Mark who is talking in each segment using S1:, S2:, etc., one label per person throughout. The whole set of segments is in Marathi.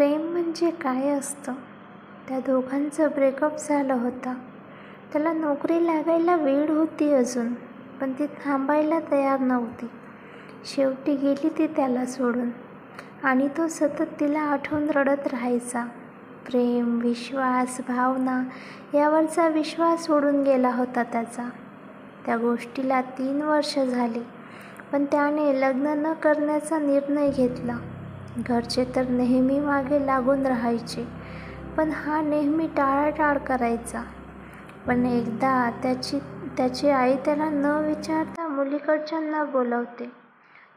S1: प्रेम म्हणजे काय असतं? त्या दोघांचं ब्रेकअप झालं होतं. त्याला नोकरी लागायला वेळ होती अजून, पण ती थांबायला तयार नव्हती. शेवटी गेली ती त्याला सोडून आणि तो सतत तिला आठवून रडत राहायचा. प्रेम, विश्वास, भावना यावरचा विश्वास सोडून गेला होता त्याचा. त्या गोष्टीला 3 वर्ष झाली, पण त्याने लग्न न करण्याचा निर्णय घेतला. घरचे तर नेहमी मागे लागून राहायचे, पण हा नेहमी टाळाटाळ करायचा. पण एकदा त्याची आई त्याला न विचारता मुलीकडच्यांना बोलवते.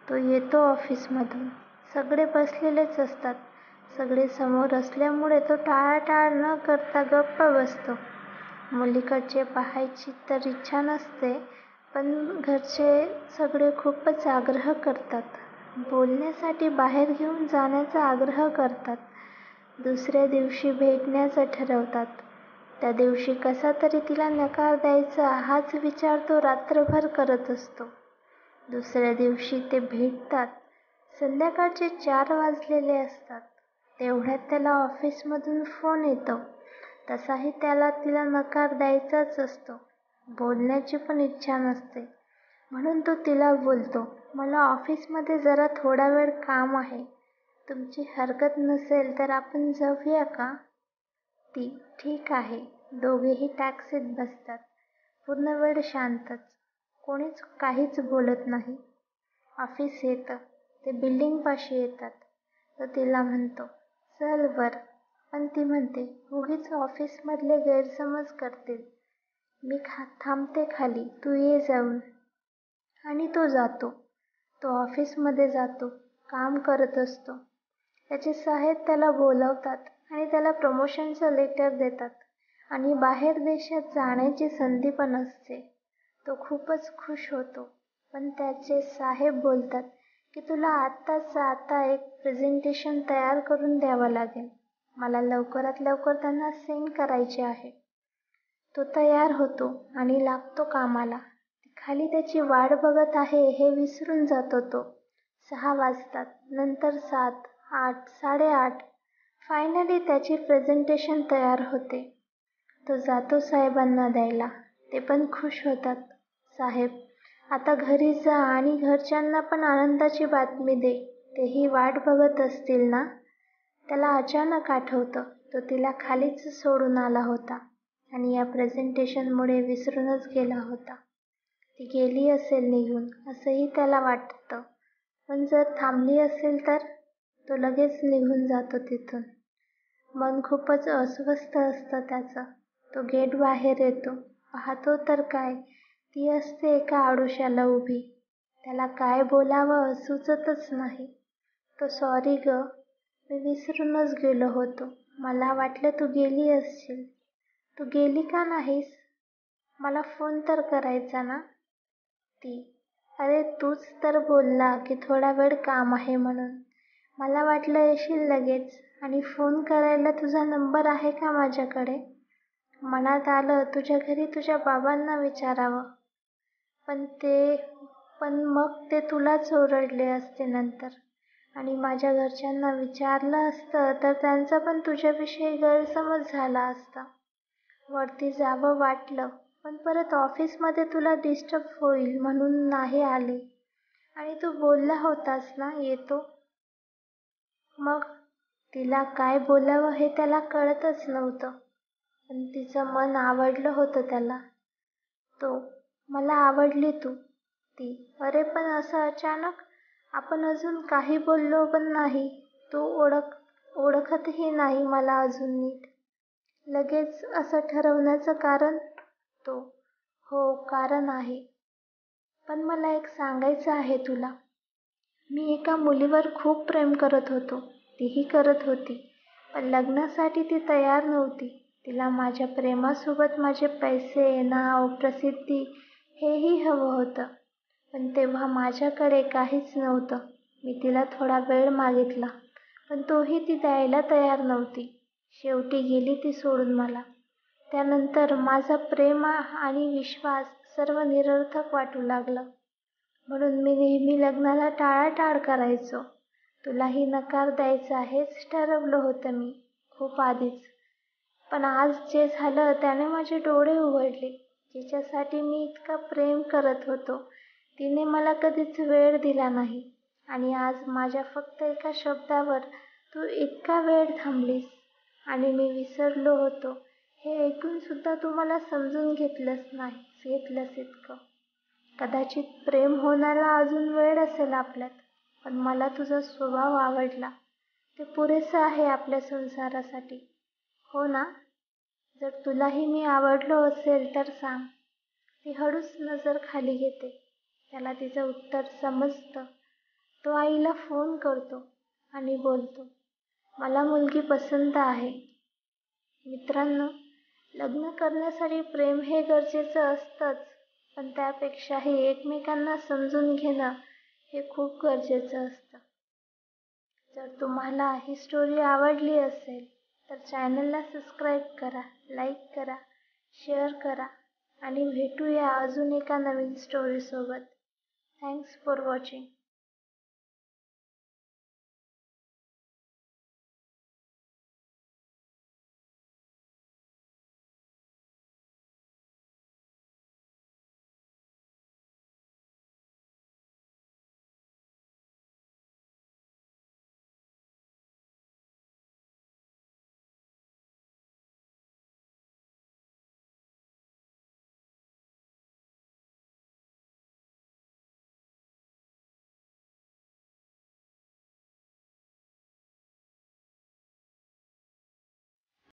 S1: तो येतो ऑफिसमधून. सगळे बसलेलेच असतात. सगळे समोर असल्यामुळे तो टाळाटाळ न करता गप्प बसतो. मुलीकडचे पाहायची तर इच्छा नसते, पण घरचे सगळे खूपच आग्रह करतात. बोलण्यासाठी बाहेर घेऊन जाण्याचा आग्रह करतात. दुसऱ्या दिवशी भेटण्याचं ठरवतात. त्या दिवशी कसा तरी तिला नकार द्यायचा हाच विचार तो रात्रभर करत असतो. दुसऱ्या दिवशी ते भेटतात. संध्याकाळचे 4 वाजलेले असतात. तेवढ्यात त्याला ऑफिसमधून फोन येतो. तसाही त्याला तिला नकार द्यायचाच असतो. बोलण्याची पण इच्छा नसते, म्हणून तो तिला बोलतो, मला ऑफिसमध्ये जरा थोडा वेळ काम आहे. तुमची हरकत नसेल तर आपण जाऊया का? ती ठीक आहे. दोघेही टॅक्सीत बसतात. पूर्ण वेळ शांतच. कोणीच काहीच बोलत नाही. ऑफिस येतं. ते बिल्डिंगपाशी येतात. तो तिला म्हणतो, चल वर. पण ती म्हणते, उगीच ऑफिसमधले गैरसमज करतील. मी थांबते खाली, तू ये जाऊन. आणि तो जातो. तो ऑफिसमध्ये जातो. काम करत असतो. त्याचे साहेब त्याला बोलवतात आणि त्याला प्रमोशनचं लेटर देतात आणि बाहेर देशात जाण्याची संधी पण असते. तो खूपच खुश होतो. पण त्याचे साहेब बोलतात की तुला आत्ताच आता एक प्रेझेंटेशन तयार करून द्यावं लागेल. मला लवकरात लवकर त्यांना सेंड करायचे आहे. तो तयार होतो आणि लागतो कामाला. खाली त्याची वाट बघत आहे हे विसरून जातो तो. 6 वाजतात. नंतर 7, 8, 8:30. फायनली त्याची प्रेझेंटेशन तयार होते. तो जातो साहेबांना द्यायला. ते पण खुश होतात. साहेब, आता घरी जा आणि घरच्यांना पण आनंदाची बातमी दे. तेही वाट बघत असतील ना? त्याला अचानक आठवतं, तो तिला खालीच सोडून आला होता आणि या प्रेझेंटेशनमुळे विसरूनच गेला होता. ती गेली असेल निघून असंही त्याला वाटतं. पण जर थांबली असेल तर? तो लगेच निघून जातो तिथून. मन खूपच अस्वस्थ असतं त्याचं. तो गेट बाहेर येतो. पाहतो तर काय, ती असते एका आडोशाला उभी. त्याला काय बोलावं सुचतच नाही. तो सॉरी ग, मी विसरूनच गेलो होतो. मला वाटलं तू गेली असशील. तू गेली का नाहीस? मला फोन तर करायचा ना? ती, अरे तूच तर बोलला की थोडा वेळ काम आहे म्हणून. मला वाटलं येशील लगेच आणि फोन करायला तुझा नंबर आहे का माझ्याकडे? मनात आलं तुझ्या घरी तुझ्या बाबांना विचारावं. पण मग ते तुलाच ओरडले असते नंतर. आणि माझ्या घरच्यांना विचारलं असतं तर त्यांचा पण तुझ्याविषयी गैरसमज झाला असता. वरती जावं वाटलं, पण परत ऑफिसमध्ये तुला डिस्टर्ब होईल म्हणून नाही आले. आणि तू बोलला होतास ना येतो. मग तिला काय बोलावं हे त्याला कळतच नव्हतं. पण तिचं मन आवडलं होतं त्याला. तो, मला आवडली तू. ती, अरे पण असं अचानक? आपण अजून काही बोललो पण नाही. तू ओळखतही नाही मला अजून नीट. लगेच असं ठरवण्याचं कारण? तो, हो कारण आहे. पण मला एक सांगायचं आहे तुला. मी एका मुलीवर खूप प्रेम करत होतो. तीही करत होती. पण लग्नासाठी ती तयार नव्हती. तिला माझ्या प्रेमासोबत माझे पैसे, नाव, प्रसिद्धी हेही हवं होतं. पण तेव्हा माझ्याकडे काहीच नव्हतं. मी तिला थोडा वेळ मागितला, पण तोही ती द्यायला तयार नव्हती. शेवटी गेली ती सोडून मला. त्यानंतर माझा प्रेम आणि विश्वास सर्व निरर्थक वाटू लागलं. म्हणून मी नेहमी लग्नाला टाळाटाळ करायचो. तुलाही नकार द्यायचा हेच ठरवलं होतं मी खूप आधीच. पण आज जे झालं त्याने माझे डोळे उघडले. जिच्यासाठी मी इतका प्रेम करत होतो तिने मला कधीच वेळ दिला नाही. आणि आज माझ्या फक्त एका शब्दावर तू इतका वेळ थांबलीस आणि मी विसरलो होतो हे ऐकून सुद्धा तू मला समजून घेतलंस इतकं. कदाचित प्रेम होण्याला अजून वेळ असेल आपल्यात, पण मला तुझा स्वभाव आवडला. ते पुरेसं आहे आपल्या संसारासाठी. हो ना? जर तुलाही मी आवडलो असेल तर सांग. ती हळूच नजर खाली घेते. त्याला तिचं उत्तर समजतं. तो आईला फोन करतो आणि बोलतो, मला मुलगी पसंत आहे. मित्रांनो, लग्न करण्यासाठी प्रेम हे गरजेचं असतंच, पण त्यापेक्षाही एकमेकांना समजून घेणं हे खूप गरजेचं असतं. जर तुम्हाला ही स्टोरी आवडली असेल तर चॅनलला सबस्क्राईब करा, लाईक करा, शेअर करा आणि भेटूया अजून एका नवीन स्टोरीसोबत. Thanks for watching.